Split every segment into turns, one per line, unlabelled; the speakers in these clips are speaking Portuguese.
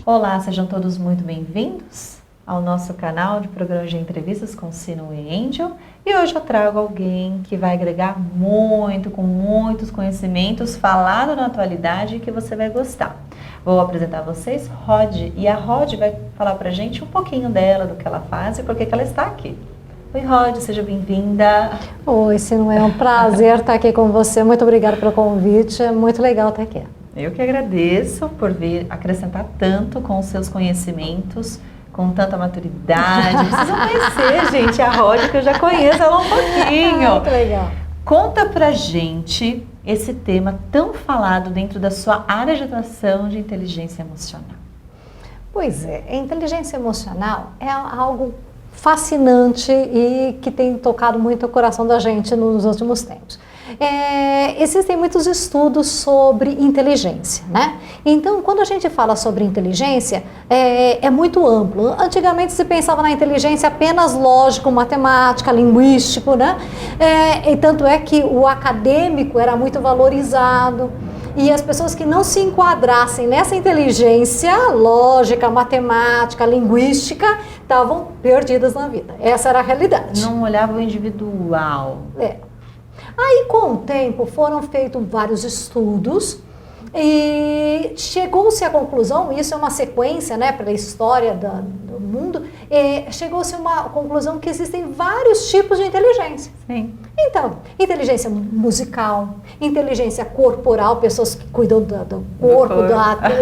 Olá, sejam todos muito bem-vindos ao nosso canal de programas de entrevistas com Sino e Angel. E hoje eu trago alguém que vai agregar muito, com muitos conhecimentos, falado na atualidade, que você vai gostar. Vou apresentar a vocês Rod, e a Rod vai falar pra gente um pouquinho dela, do que ela faz e por que ela está aqui. Oi, Rod, seja bem-vinda.
Oi, Sino, é um prazer estar aqui com você. Muito obrigada pelo convite, é muito legal estar aqui.
Eu que agradeço por vir acrescentar tanto com os seus conhecimentos, com tanta maturidade. Vocês vão conhecer, gente, a Rod, que eu já conheço ela um pouquinho.
Muito legal.
Conta pra gente esse tema tão falado dentro da sua área de atuação de inteligência emocional.
Pois é, a inteligência emocional é algo fascinante e que tem tocado muito o coração da gente nos últimos tempos. Existem muitos estudos sobre inteligência, né? Então, quando a gente fala sobre inteligência, é muito amplo. Antigamente se pensava na inteligência apenas lógico, matemática, linguístico, né? E tanto é que o acadêmico era muito valorizado. E as pessoas que não se enquadrassem nessa inteligência lógica, matemática, linguística, estavam perdidas na vida. Essa era a realidade.
Não olhava o individual.
Aí, com o tempo, foram feitos vários estudos e chegou-se à conclusão, isso é uma sequência, né, pela história do mundo, chegou-se a uma conclusão que existem vários tipos de inteligência.
Sim.
Então, inteligência musical, inteligência corporal, pessoas que cuidam do corpo,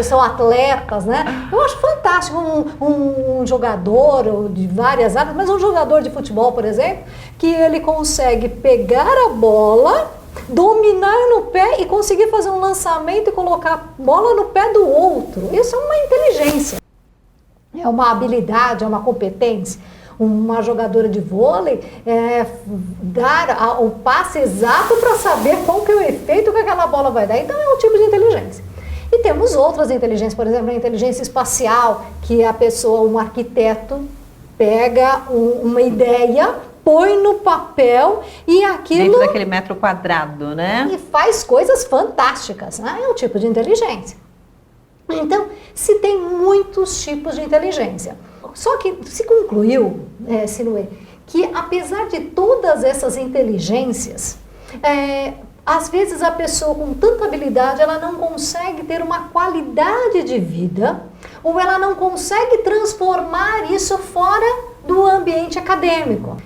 são atletas, né? Eu acho fantástico um jogador de várias áreas, mas um jogador de futebol, por exemplo, que ele consegue pegar a bola, dominar no pé e conseguir fazer um lançamento e colocar a bola no pé do outro. Isso é uma inteligência, é uma habilidade, é uma competência. Uma jogadora de vôlei dar o passe exato para saber qual que é o efeito que aquela bola vai dar. Então é um tipo de inteligência. E temos outras inteligências, por exemplo, a inteligência espacial, que a pessoa, um arquiteto, pega uma ideia, põe no papel e aquilo...
Dentro daquele metro quadrado, né?
E faz coisas fantásticas, né? É um tipo de inteligência. Então, se tem muitos tipos de inteligência. Só que se concluiu, Sinuê, que apesar de todas essas inteligências, às vezes a pessoa com tanta habilidade, ela não consegue ter uma qualidade de vida, ou ela não consegue transformar isso fora do ambiente acadêmico.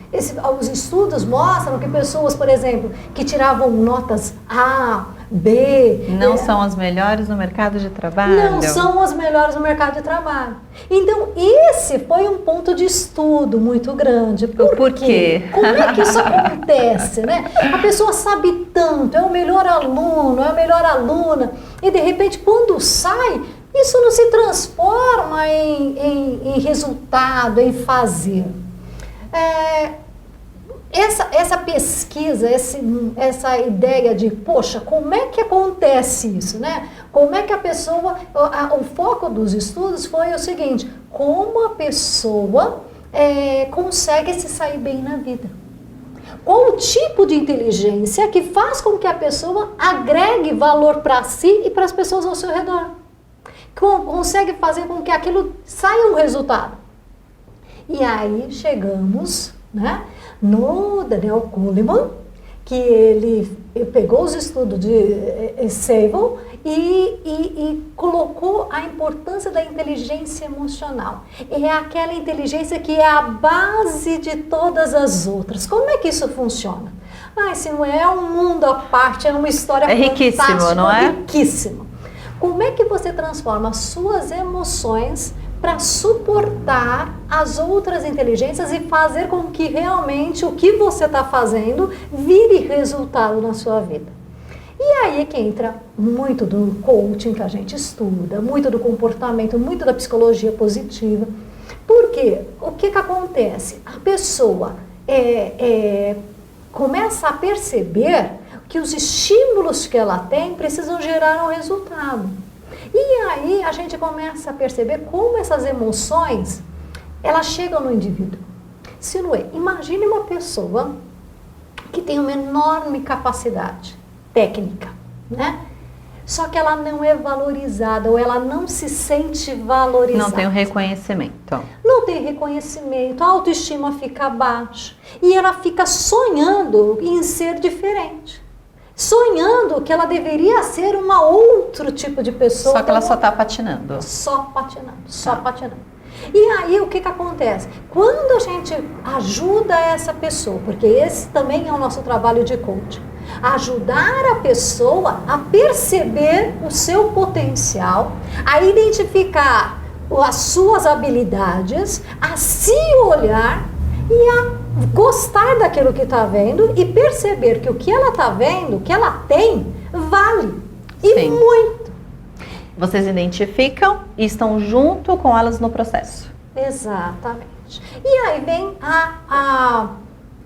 Os estudos mostram que pessoas, por exemplo, que tiravam notas A, B...
Não são as melhores no mercado de trabalho?
Não são as melhores no mercado de trabalho. Então, esse foi um ponto de estudo muito grande.
Por quê?
Como é que isso acontece, né? A pessoa sabe tanto, é o melhor aluno, é a melhor aluna, e de repente, quando sai, isso não se transforma em resultado, em fazer. Essa pesquisa, essa ideia de, poxa, como é que acontece isso, né? Como é que a pessoa, o foco dos estudos foi o seguinte, como a pessoa consegue se sair bem na vida? Qual o tipo de inteligência que faz com que a pessoa agregue valor para si e para as pessoas ao seu redor? Consegue fazer com que aquilo saia um resultado. E aí chegamos, né, no Daniel Goleman, que ele pegou os estudos de Saville e colocou a importância da inteligência emocional. É aquela inteligência que é a base de todas as outras. Como é que isso funciona? Isso não é um mundo à parte, é uma história fantástica,
riquíssimo, não é?
Riquíssimo. Como é que você transforma as suas emoções para suportar as outras inteligências e fazer com que realmente o que você está fazendo vire resultado na sua vida? E aí é que entra muito do coaching que a gente estuda, muito do comportamento, muito da psicologia positiva. Porque o que acontece? A pessoa começa a perceber que os estímulos que ela tem precisam gerar um resultado. E aí a gente começa a perceber como essas emoções, elas chegam no indivíduo. Sinuê, imagine uma pessoa que tem uma enorme capacidade técnica, né? só que ela não é valorizada, ou ela não se sente valorizada.
Não tem o reconhecimento.
Não tem reconhecimento, a autoestima fica baixa. E ela fica sonhando em ser diferente. Sonhando que ela deveria ser uma outro tipo de pessoa.
Só que ela só está patinando.
Só patinando. E aí o que acontece? Quando a gente ajuda essa pessoa, porque esse também é o nosso trabalho de coaching, ajudar a pessoa a perceber o seu potencial, a identificar as suas habilidades, a se olhar e a gostar daquilo que está vendo e perceber que o que ela está vendo, o que ela tem, vale. E
Sim.
muito.
Vocês identificam e estão junto com elas no processo.
Exatamente. E aí vem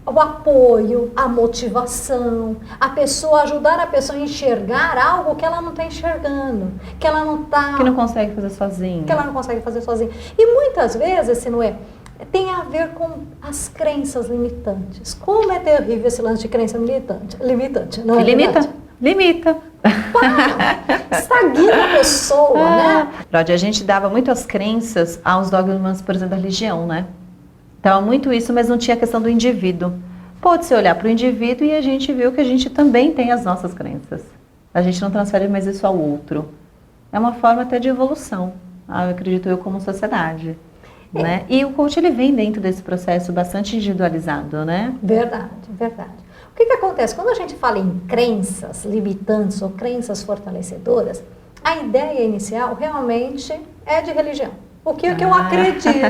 o apoio, a motivação, a pessoa ajudar a pessoa a enxergar algo que ela não está enxergando, que ela não está...
Que não consegue fazer sozinha.
Que ela não consegue fazer sozinha. E muitas vezes, se não é, tem a ver com as crenças limitantes. Como é terrível esse lance de crença limitante, não é?
Limita.
Estagna a pessoa, né?
Rod, a gente dava muito as crenças aos dogmas, por exemplo, da religião, né? Então, muito isso, mas não tinha a questão do indivíduo. Pode-se olhar para o indivíduo e a gente viu que a gente também tem as nossas crenças. A gente não transfere mais isso ao outro. É uma forma até de evolução, eu acredito eu, como sociedade. Né? E o coach, ele vem dentro desse processo bastante individualizado, né?
Verdade. O que acontece? Quando a gente fala em crenças limitantes ou crenças fortalecedoras, a ideia inicial realmente é de religião. O que é que eu acredito,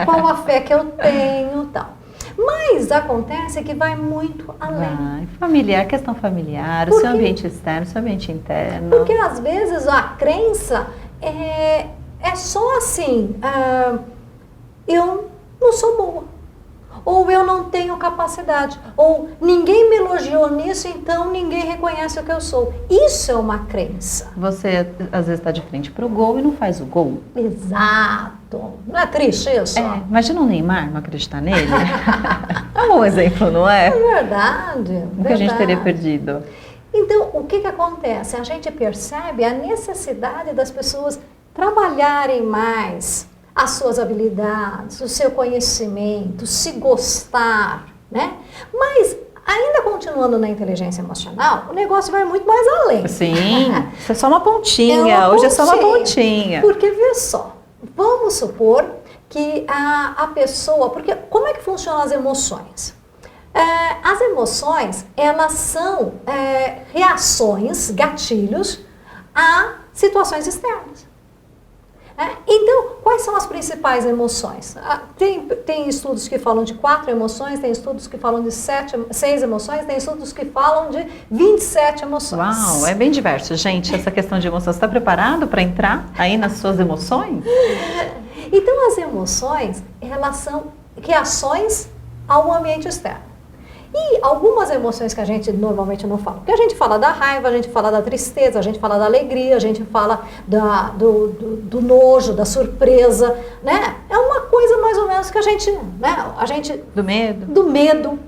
qual a fé que eu tenho e tal. Mas acontece que vai muito além.
Familiar, questão familiar, o seu ambiente externo, o seu ambiente interno.
Porque às vezes a crença é só assim, eu não sou boa. Ou eu não tenho capacidade, ou ninguém me elogiou nisso, então ninguém reconhece o que eu sou. Isso é uma crença.
Você, às vezes, está de frente para o gol e não faz o gol.
Exato. Não é triste isso?
Imagina o Neymar não acreditar nele. É um bom exemplo, não é?
É verdade.
O que a gente teria perdido.
Então, o que acontece? A gente percebe a necessidade das pessoas trabalharem mais as suas habilidades, o seu conhecimento, se gostar, né? Mas, ainda continuando na inteligência emocional, o negócio vai muito mais além.
Sim, isso é só uma pontinha, hoje é só uma pontinha.
Porque, vê só, vamos supor que a pessoa... Porque como é que funcionam as emoções? As emoções, elas são reações, gatilhos a situações externas. Então, quais são as principais emoções? Tem estudos que falam de 4 emoções, tem estudos que falam de 6 emoções, tem estudos que falam de 27 emoções.
Uau, é bem diverso, gente, essa questão de emoções. Você está preparado para entrar aí nas suas emoções?
Então, as emoções, elas são reações ao ambiente externo. E algumas emoções que a gente normalmente não fala. Porque a gente fala da raiva, a gente fala da tristeza, a gente fala da alegria, a gente fala do nojo, da surpresa, né? É uma coisa mais ou menos que a gente...
Do medo.
Do medo.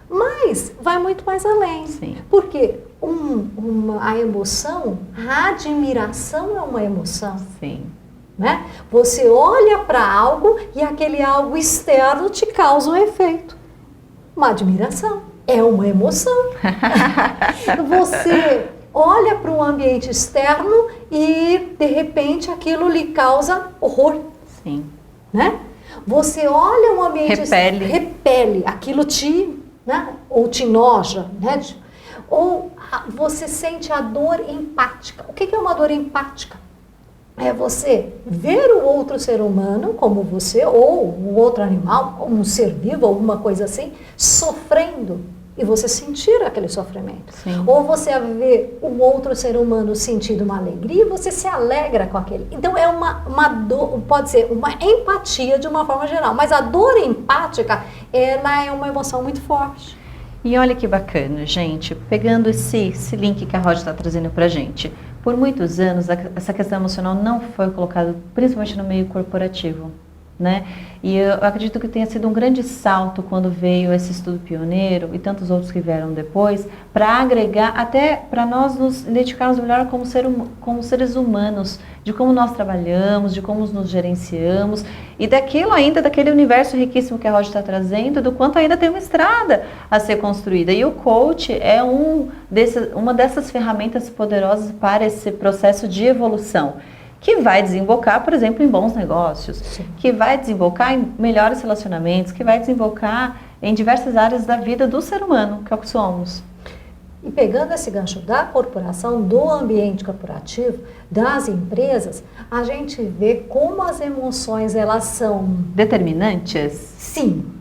Mas vai muito mais além.
Sim.
Porque a emoção, a admiração é uma emoção.
Sim.
Né? Você olha para algo e aquele algo externo te causa um efeito. Uma admiração, é uma emoção. Você olha para um ambiente externo e, de repente, aquilo lhe causa horror.
Sim.
Né? Você olha um ambiente
repele.
Repele, aquilo te, né? Ou te enoja, né? Ou você sente a dor empática. O que é uma dor empática? É você ver o outro ser humano, como você, ou um outro animal, um ser vivo, alguma coisa assim, sofrendo, e você sentir aquele sofrimento.
Sim.
Ou você ver o outro ser humano sentindo uma alegria, e você se alegra com aquele. Então é uma dor, pode ser uma empatia de uma forma geral, mas a dor empática, ela é uma emoção muito forte.
E olha que bacana, gente, pegando esse link que a Rod está trazendo pra gente. Por muitos anos, essa questão emocional não foi colocada, principalmente no meio corporativo. né? E eu acredito que tenha sido um grande salto quando veio esse estudo pioneiro e tantos outros que vieram depois, para agregar, até para nós nos identificarmos melhor como seres humanos, de como nós trabalhamos, de como nos gerenciamos e daquele universo riquíssimo que a Rod está trazendo, do quanto ainda tem uma estrada a ser construída. E o coach é uma dessas ferramentas poderosas para esse processo de evolução, que vai desembocar, por exemplo, em bons negócios, sim, que vai desembocar em melhores relacionamentos, que vai desembocar em diversas áreas da vida do ser humano, que é o que somos.
E pegando esse gancho da corporação, do ambiente corporativo, das empresas, a gente vê como as emoções, elas são...
determinantes?
Sim.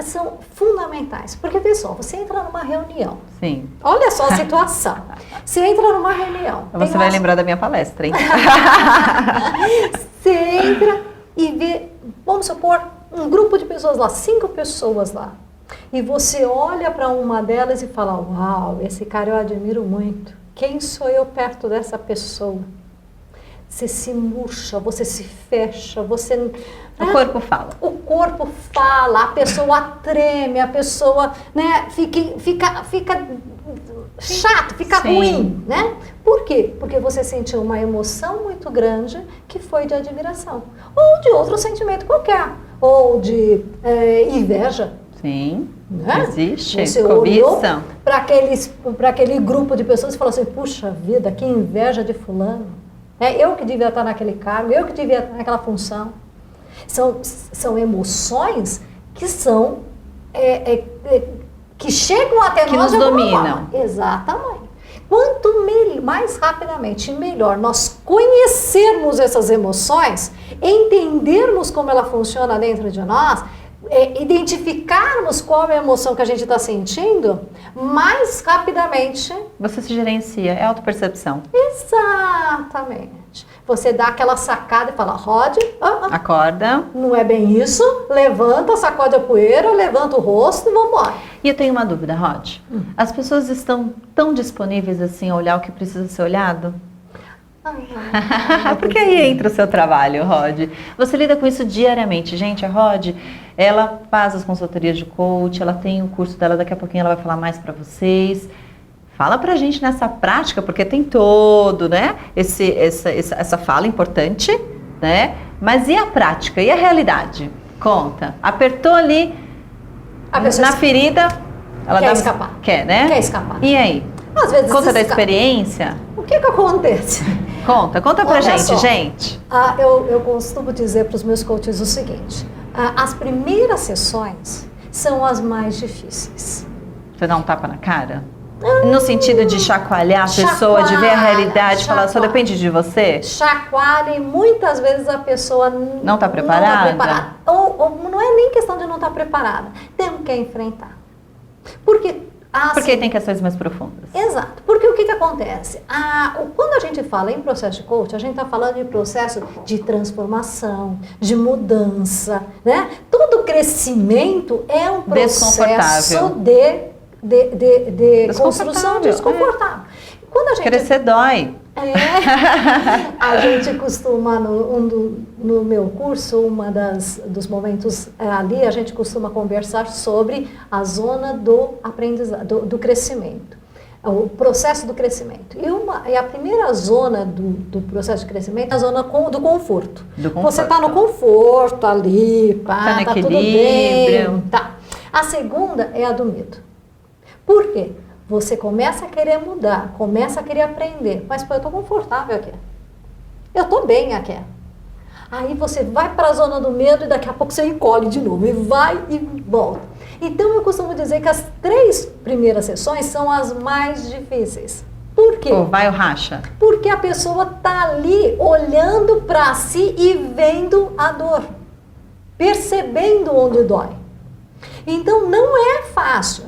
São fundamentais. Porque, pessoal, você entra numa reunião.
Sim.
Olha só a situação. Você entra numa reunião.
Você vai lembrar da minha palestra, hein?
Você entra e vê, vamos supor, um grupo de pessoas lá, 5 pessoas lá. E você olha para uma delas e fala, uau, esse cara eu admiro muito. Quem sou eu perto dessa pessoa? Você se murcha, você se fecha, você...
O corpo fala.
O corpo fala, a pessoa treme, a pessoa, né, fica chato, fica
sim,
ruim, né? Por quê? Porque você sentiu uma emoção muito grande que foi de admiração. Ou de outro sentimento qualquer. Ou de inveja.
Sim,
né?
Existe.
Você olhou para aquele grupo de pessoas e falou assim, puxa vida, que inveja de fulano. Eu que devia estar naquele cargo, eu que devia estar naquela função. São emoções que são que chegam até
que
nós
nos dominam.
Exatamente. Quanto mais rapidamente e melhor nós conhecermos essas emoções, entendermos como ela funciona dentro de nós, identificarmos qual é a emoção que a gente está sentindo, mais rapidamente...
Você se gerencia, é autopercepção.
Exatamente. Você dá aquela sacada e fala, Rod,
acorda.
Não é bem isso, levanta, sacode a poeira, levanta o rosto e vamos embora.
E eu tenho uma dúvida, Rod. As pessoas estão tão disponíveis assim a olhar o que precisa ser olhado? Porque aí entra o seu trabalho, Rod. Você lida com isso diariamente. Gente, a Rod, ela faz as consultorias de coach, ela tem o curso dela, daqui a pouquinho ela vai falar mais para vocês. Fala pra gente nessa prática, porque tem todo, né, essa fala importante, né? Mas e a prática? E a realidade? Conta. Apertou ali na ferida, ela
quer escapar.
Quer, né?
Quer escapar.
E aí?
Às vezes
conta da experiência.
O que acontece?
Conta pra gente,
só.
gente.
Eu costumo dizer para os meus coaches o seguinte, as primeiras sessões são as mais difíceis.
Você dá um tapa na cara? No sentido de chacoalhar a pessoa, de ver a realidade, falar, só depende de você?
Chacoalha e muitas vezes a pessoa
não está preparada.
Ou não é nem questão de não estar preparada. Temos que enfrentar. Porque
tem questões mais profundas.
Exato. Porque o que acontece? Quando a gente fala em processo de coach, a gente está falando de processo de transformação, de mudança, né? Todo crescimento é um processo de construção desconfortável. Quando a gente...
Crescer dói.
A gente costuma, no meu curso, dos momentos ali, a gente costuma conversar sobre a zona do aprendizado, do crescimento, o processo do crescimento. E a primeira zona do processo de crescimento é a zona do conforto. Você está no conforto ali, tá tudo bem. Tá. A segunda é a do medo. Por quê? Você começa a querer mudar, começa a querer aprender, mas eu estou confortável aqui. Eu estou bem aqui. Aí você vai para a zona do medo e daqui a pouco você encolhe de novo, e vai e volta. Então eu costumo dizer que as 3 primeiras sessões são as mais difíceis. Por quê?
Vai ou racha?
Porque a pessoa está ali olhando para si e vendo a dor, percebendo onde dói. Então não é fácil.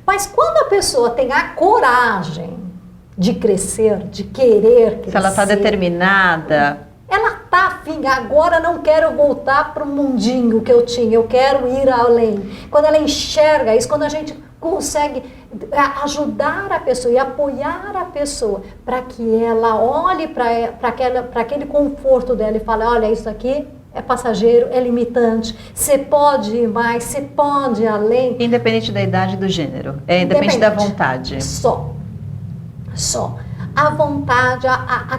Mas quando a pessoa tem a coragem de crescer, de querer crescer...
Se ela está determinada...
Ela está afim, agora não quero voltar para o mundinho que eu tinha, eu quero ir além. Quando ela enxerga isso, quando a gente consegue ajudar a pessoa e apoiar a pessoa para que ela olhe para aquele conforto dela e fale, olha, isso aqui é passageiro, é limitante, você pode ir mais, você pode ir além.
Independente da idade e do gênero, independente da vontade.
Só. A vontade,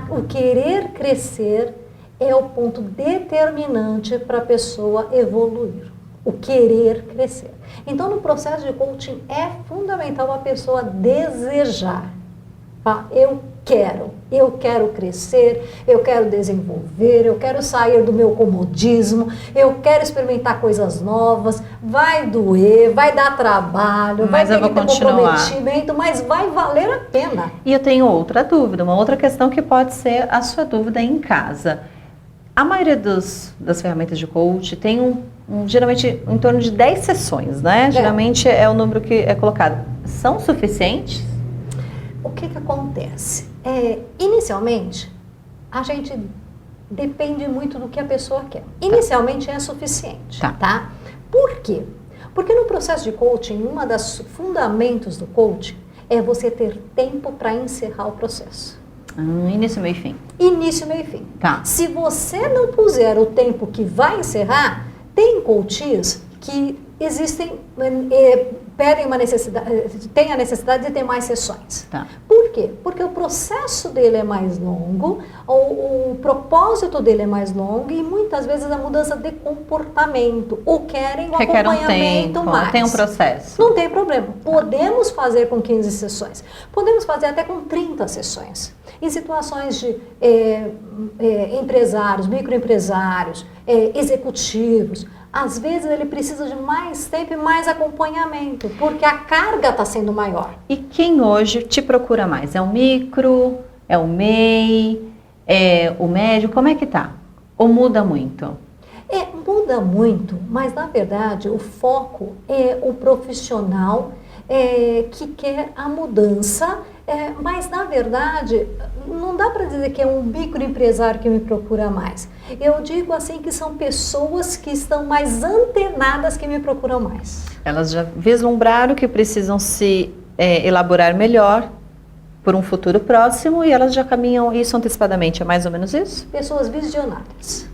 o querer crescer é o ponto determinante para a pessoa evoluir. O querer crescer. Então, no processo de coaching, é fundamental a pessoa desejar. Tá? Eu quero crescer, eu quero desenvolver, eu quero sair do meu comodismo, eu quero experimentar coisas novas, vai doer, vai dar trabalho,
mas
vai ter que ter
continuar.
comprometimento, mas vai valer a pena.
E eu tenho outra dúvida, uma outra questão que pode ser a sua dúvida em casa. A maioria das ferramentas de coach tem geralmente em torno de 10 sessões, né? Geralmente é o número que é colocado. São suficientes?
O que acontece? Inicialmente, a gente depende muito do que a pessoa quer. Inicialmente é suficiente, tá? Por quê? Porque no processo de coaching, uma das fundamentos do coaching é você ter tempo para encerrar o processo.
Início, meio e fim.
Início, meio e fim.
Tá.
Se você não puser o tempo que vai encerrar, tem coaches que existem, tem a necessidade de ter mais sessões.
Tá.
Por quê? Porque o processo dele é mais longo, o propósito dele é mais longo e muitas vezes a mudança de comportamento ou querem um acompanhamento mais.
Tem um processo.
Não tem problema. Podemos fazer com 15 sessões. Podemos fazer até com 30 sessões. Em situações de empresários, microempresários, executivos, às vezes ele precisa de mais tempo e mais acompanhamento, porque a carga está sendo maior.
E quem hoje te procura mais? É o micro? É o MEI? É o médio? Como é que tá? Ou muda muito?
Muda muito, mas na verdade o foco é o profissional que quer a mudança, mas na verdade não dá para dizer que é um microempresário que me procura mais. Eu digo assim que são pessoas que estão mais antenadas que me procuram mais.
Elas já vislumbraram que precisam se elaborar melhor por um futuro próximo e elas já caminham isso antecipadamente, é mais ou menos isso?
Pessoas visionárias.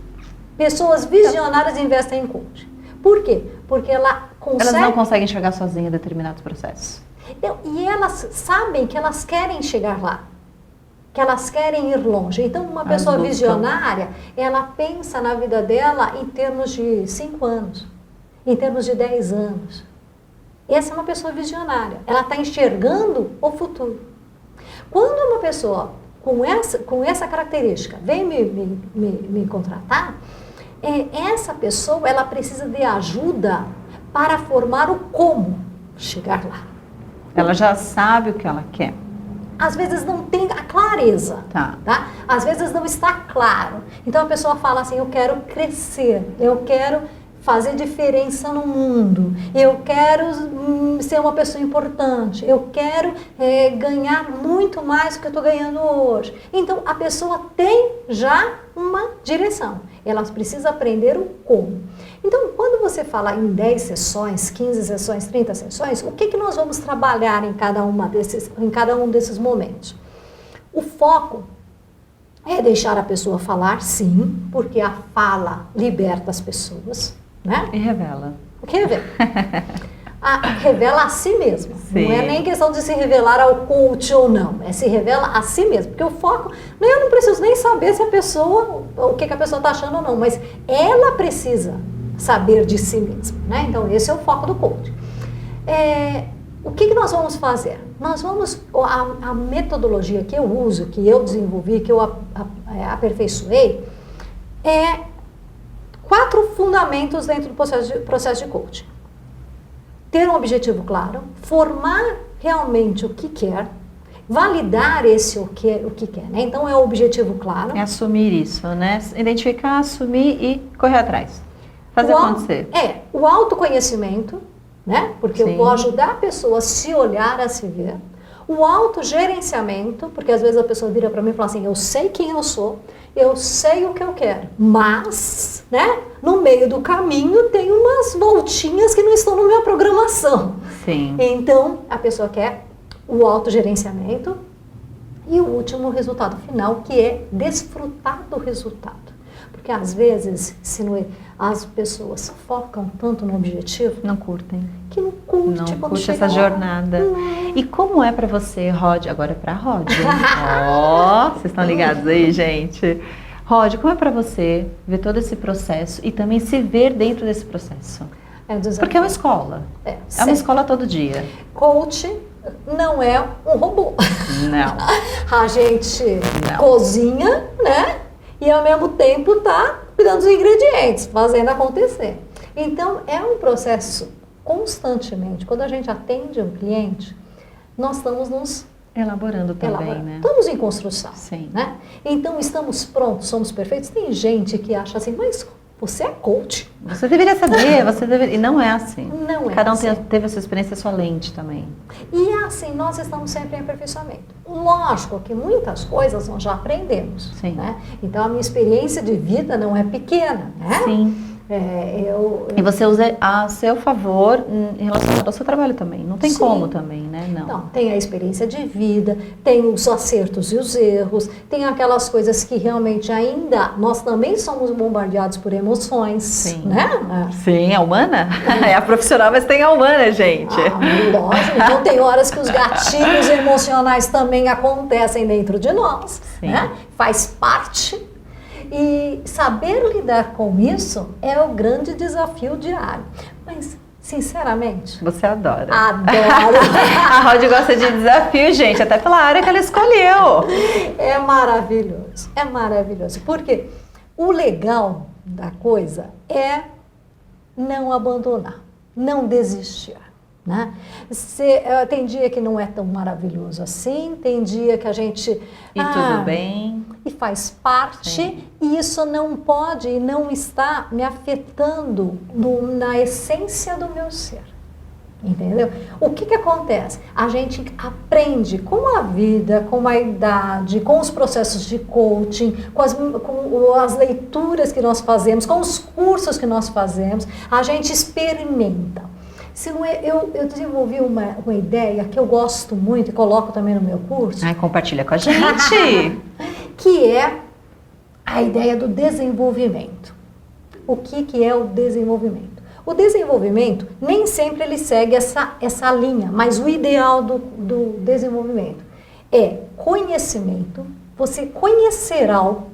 Pessoas visionárias investem em coaching. Por quê? Porque elas
não conseguem enxergar sozinhas determinados processos.
E elas sabem que elas querem chegar lá, que elas querem ir longe. Então, uma pessoa visionária, ela pensa na vida dela em termos de 5 anos, em termos de 10 anos. Essa é uma pessoa visionária. Ela está enxergando o futuro. Quando uma pessoa com essa característica vem me contratar, essa pessoa ela precisa de ajuda para formar o como chegar lá.
Ela já sabe o que ela quer.
Às vezes não tem a clareza, tá? Às vezes não está claro. Então a pessoa fala assim, eu quero crescer, eu quero fazer diferença no mundo, eu quero ser uma pessoa importante, eu quero ganhar muito mais do que eu estou ganhando hoje. Então a pessoa tem já uma direção, ela precisa aprender o como. Então quando você fala em 10 sessões, 15 sessões, 30 sessões, o que nós vamos trabalhar em cada um desses momentos? O foco é deixar a pessoa falar, sim, porque a fala liberta as pessoas. Né?
E revela.
O que revela? Revela a si mesmo.
Sim.
Não é nem questão de se revelar ao coach ou não. É se revela a si mesmo. Porque o foco, eu não preciso nem saber se a pessoa, o que a pessoa está achando ou não, mas ela precisa saber de si mesma. Né? Então, esse é o foco do coach. O que nós vamos fazer? Nós vamos, a metodologia que eu uso, que eu desenvolvi, que eu aperfeiçoei, é 4 fundamentos dentro do processo de coaching. Ter um objetivo claro, formar realmente o que quer, validar o que quer, né? Então é o objetivo claro.
É assumir isso, né? Identificar, assumir e correr atrás. Fazer acontecer.
O autoconhecimento, né? Porque eu vou ajudar a pessoa a se olhar, a se ver. O autogerenciamento, porque às vezes a pessoa vira para mim e fala assim, eu sei quem eu sou, eu sei o que eu quero, mas, né, no meio do caminho tem umas voltinhas que não estão na minha programação.
Sim.
Então, a pessoa quer o autogerenciamento e o último resultado final, que é desfrutar do resultado. Porque às vezes, as pessoas focam tanto no objetivo,
Não curtem.
que não curte
Não
quando
curte
chega
essa
lá.
jornada. E como é pra você, Rod? Agora é pra Rod. Ó, vocês estão ligados aí, gente? Rod, como é pra você ver todo esse processo e também se ver dentro desse processo? Porque é uma escola. É uma escola todo dia.
Coach não é um robô.
Não.
A gente
Não.
cozinha, né? E ao mesmo tempo tá cuidando dos ingredientes, fazendo acontecer. Então, é um processo constantemente. Quando a gente atende um cliente, nós estamos nos
Elaborando também, né?
Estamos em construção.
Sim.
Né? Então, estamos prontos, somos perfeitos. Tem gente que acha assim, mas você é coach.
Você deveria saber, você deveria... E não é assim.
Não é
Cada um
assim.
teve a sua experiência, a sua lente também.
E assim, nós estamos sempre em aperfeiçoamento. Lógico que muitas coisas nós já aprendemos.
Sim.
Né? Então, a minha experiência de vida não é pequena. Né?
Sim. E você usa a seu favor em relação ao seu trabalho também. Não tem
Sim.
como também, né?
Não, tem a experiência de vida, tem os acertos e os erros, tem aquelas coisas que realmente ainda nós também somos bombardeados por emoções.
Sim.
Né?
Sim, a humana? É a profissional, mas tem a humana, gente.
Lógico, então tem horas que os gatilhos emocionais também acontecem dentro de nós. Né? Faz parte. E saber lidar com isso é o grande desafio diário. Mas, sinceramente...
Você adora.
Adoro.
A Rod gosta de desafio, gente, até pela área que ela escolheu.
É maravilhoso, é maravilhoso. Porque o legal da coisa é não abandonar, não desistir. Né? Tem dia que não é tão maravilhoso assim, tem dia que a gente...
E tudo bem.
E faz parte, sim. E isso não pode e não está me afetando na essência do meu ser. Entendeu? O que acontece? A gente aprende com a vida, com a idade, com os processos de coaching, com as leituras que nós fazemos, com os cursos que nós fazemos, a gente experimenta. Eu desenvolvi uma ideia que eu gosto muito e coloco também no meu curso.
Ai, compartilha com a gente.
Que é a ideia do desenvolvimento. O que é o desenvolvimento? O desenvolvimento nem sempre ele segue essa linha, mas o ideal do desenvolvimento é conhecimento, você conhecer algo,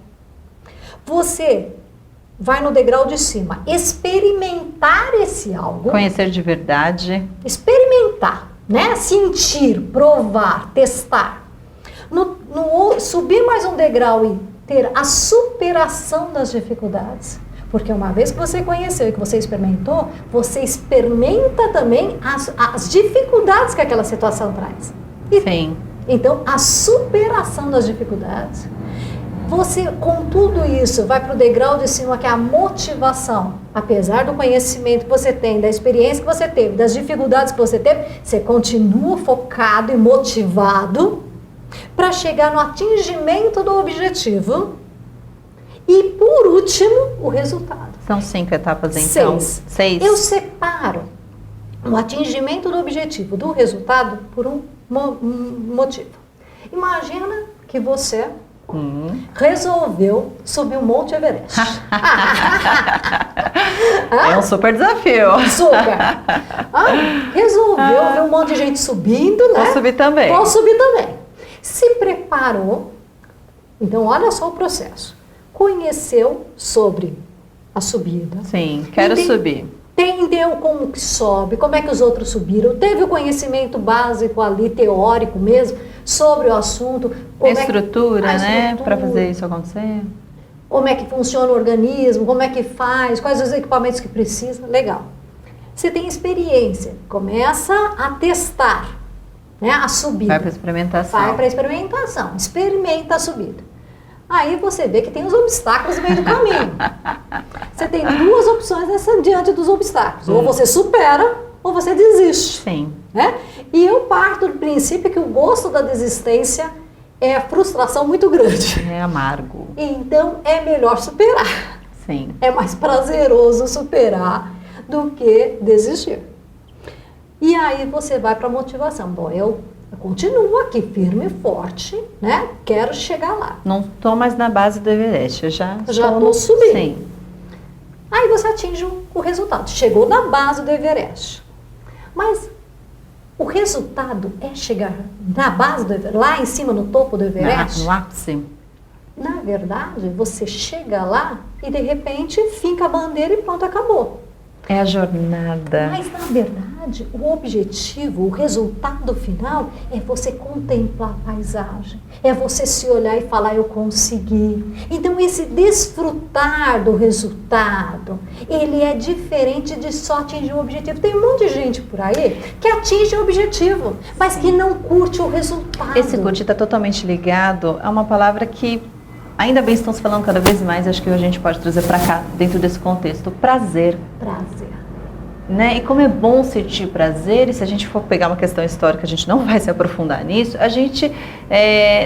você vai no degrau de cima, experimentar esse algo.
Conhecer de verdade.
Experimentar, né? Sentir, provar, testar. Subir mais um degrau e ter a superação das dificuldades. Porque uma vez que você conheceu e que você experimentou, você experimenta também as dificuldades que aquela situação traz.
Sim.
Então, a superação das dificuldades. Você, com tudo isso, vai para o degrau de cima, que é a motivação. Apesar do conhecimento que você tem, da experiência que você teve, das dificuldades que você teve, você continua focado e motivado para chegar no atingimento do objetivo. E, por último, o resultado.
São 5 etapas, então? 6.
Eu separo o atingimento do objetivo, do resultado, por um motivo. Imagina que você... resolveu subir o Monte Everest.
É um super desafio.
Super. Resolveu ver um monte de gente subindo, né?
Vou subir também.
Vou subir também. Se preparou. Então, olha só o processo. Conheceu sobre a subida.
Sim, quero subir.
Entendeu como que sobe, como é que os outros subiram, teve o conhecimento básico ali, teórico mesmo, sobre o assunto.
A estrutura, né, para fazer isso acontecer.
Como é que funciona o organismo, como é que faz, quais os equipamentos que precisa, legal. Você tem experiência, começa a testar, né, a subida.
Vai para experimentação.
Vai para experimentação, experimenta a subida. Aí você vê que tem os obstáculos no meio do caminho. Você tem duas opções diante dos obstáculos. Ou você supera, ou você desiste.
Sim.
né? E eu parto do princípio que o gosto da desistência é a frustração muito grande.
É amargo.
Então é melhor superar.
Sim.
É mais prazeroso superar do que desistir. E aí você vai para a motivação. Bom, eu continuo aqui firme e forte, né? Quero chegar lá.
Não estou mais na base do Everest, eu já
estou subindo.
Sim.
Aí você atinge o resultado. Chegou na base do Everest. Mas o resultado é chegar na base do Everest, lá em cima, no topo do Everest?
No ápice.
Na verdade, você chega lá e de repente finca a bandeira e pronto, acabou.
É a jornada.
Mas na verdade, o objetivo, o resultado final é você contemplar a paisagem. É você se olhar e falar, eu consegui. Então esse desfrutar do resultado, ele é diferente de só atingir o objetivo. Tem um monte de gente por aí que atinge o objetivo, mas que não curte o resultado.
Esse curtir está totalmente ligado a uma palavra que ainda bem estamos falando cada vez mais, acho que a gente pode trazer para cá, dentro desse contexto, prazer.
Prazer.
Né? E como é bom sentir prazer, e se a gente for pegar uma questão histórica, a gente não vai se aprofundar nisso, a gente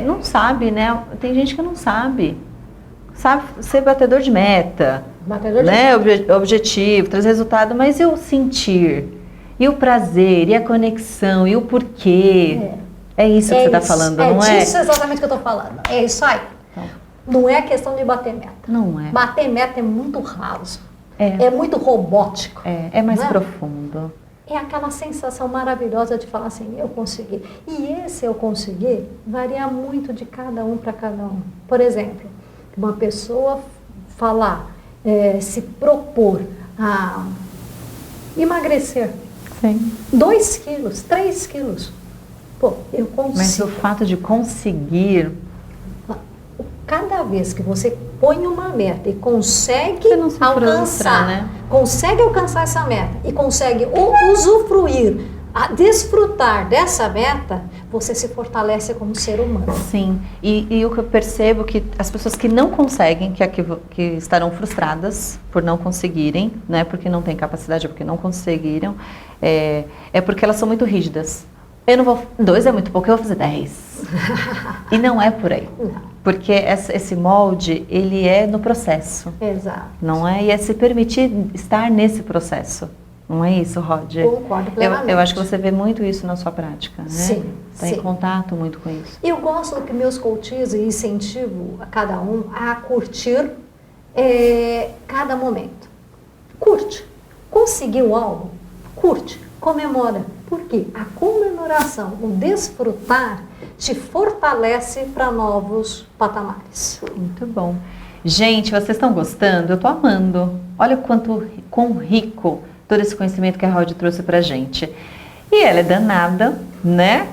não sabe, né? Tem gente que não sabe ser batedor de meta, né? Objetivo, trazer resultado, mas e o sentir, e o prazer, e a conexão, e o porquê. É isso que você está falando, não é?
É isso exatamente que eu estou falando, é isso aí. Não é questão de bater meta.
Não é.
Bater meta é muito raso. É muito robótico.
É mais profundo.
É aquela sensação maravilhosa de falar assim, eu consegui. E esse eu consegui varia muito de cada um para cada um. Por exemplo, uma pessoa falar, se propor a emagrecer.
Sim.
2 quilos, 3 quilos. Pô, eu consigo.
Mas o fato de conseguir...
Cada vez que você põe uma meta e consegue
alcançar, né?
Consegue alcançar essa meta e consegue usufruir, desfrutar dessa meta, você se fortalece como ser humano.
Sim, e o que eu percebo que as pessoas que não conseguem, que estarão frustradas por não conseguirem, né? Porque não têm capacidade, porque não conseguiram, é porque elas são muito rígidas. Eu não vou, 2 é muito pouco, eu vou fazer 10. E não é por aí.
Não.
Porque esse molde, ele é no processo.
Exato.
Não é? E é se permitir estar nesse processo. Não é isso, Rod?
Concordo plenamente.
Eu acho que você vê muito isso na sua prática, né?
Sim.
Está em contato muito com isso.
Eu gosto que meus coaches e incentivo a cada um a curtir cada momento. Curte. Conseguiu algo? Curte. Comemora. Por quê? A comemoração, o desfrutar, te fortalece para novos patamares.
Muito bom. Gente, vocês estão gostando? Eu estou amando. Olha quão rico todo esse conhecimento que a Rod trouxe para a gente. E ela é danada, né?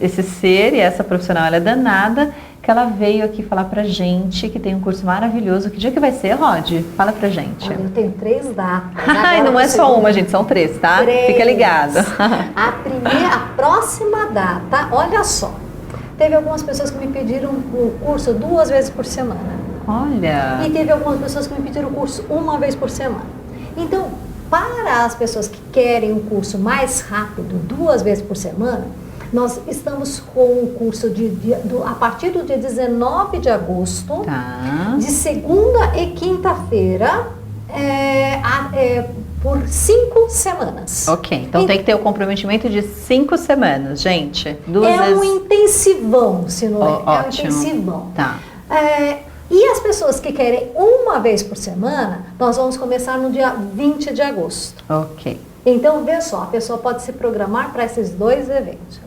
Esse ser e essa profissional, ela é danada, que ela veio aqui falar pra gente que tem um curso maravilhoso. Que dia que vai ser, Rod? Fala pra gente.
Olha, eu tenho 3 datas.
Ai, não é só uma, gente, são 3, tá?
3.
Fica ligado.
A próxima data, olha só. Teve algumas pessoas que me pediram o curso 2 vezes por semana.
Olha.
E teve algumas pessoas que me pediram o curso 1 vez por semana. Então, para as pessoas que querem um curso mais rápido, 2 vezes por semana, nós estamos com o curso a partir do dia 19 de agosto,
tá.
De segunda e quinta-feira, por 5 semanas.
Ok, então tem que ter o comprometimento de 5 semanas, gente. 2 vezes...
um intensivão, se não é.
Ótimo.
É um intensivão.
Tá.
E as pessoas que querem 1 vez por semana, nós vamos começar no dia 20 de agosto.
Ok.
Então, vê só, a pessoa pode se programar para esses 2 eventos,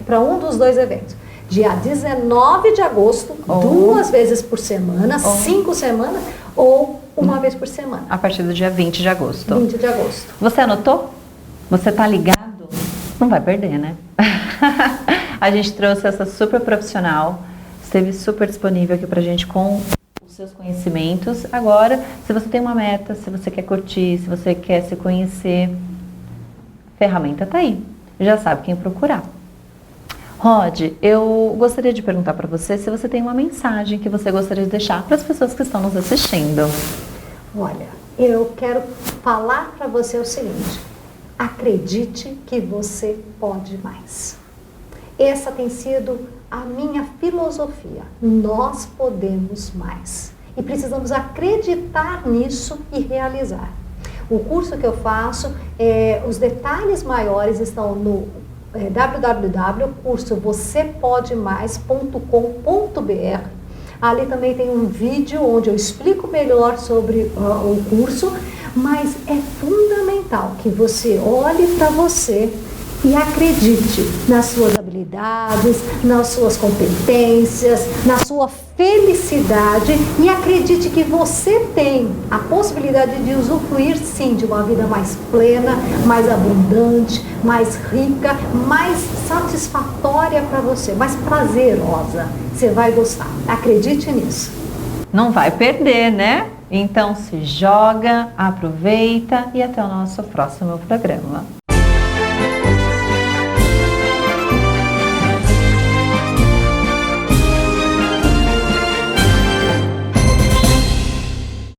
para um dos 2 eventos. Dia 19 de agosto, 2 vezes por semana, 5 semanas, ou 1 vez por semana.
A partir do dia 20 de agosto.
20 de agosto.
Você anotou? Você tá ligado? Não vai perder, né? A gente trouxe essa super profissional, esteve super disponível aqui pra gente com os seus conhecimentos. Agora, se você tem uma meta, se você quer curtir, se você quer se conhecer, a ferramenta tá aí. Já sabe quem procurar. Rod, eu gostaria de perguntar para você se você tem uma mensagem que você gostaria de deixar para as pessoas que estão nos assistindo.
Olha, eu quero falar para você o seguinte: Acredite que você pode mais. Essa tem sido a minha filosofia. Nós podemos mais. E precisamos acreditar nisso e realizar. O curso que eu faço, os detalhes maiores estão no www.cursovocepodemais.com.br. Ali também tem um vídeo onde eu explico melhor sobre o curso, mas é fundamental que você olhe para você e acredite nas suas habilidades, nas suas competências, na sua felicidade e acredite que você tem a possibilidade de usufruir sim de uma vida mais plena, mais abundante, mais rica, mais satisfatória para você, mais prazerosa. Você vai gostar. Acredite nisso.
Não vai perder, né? Então se joga, aproveita e até o nosso próximo programa.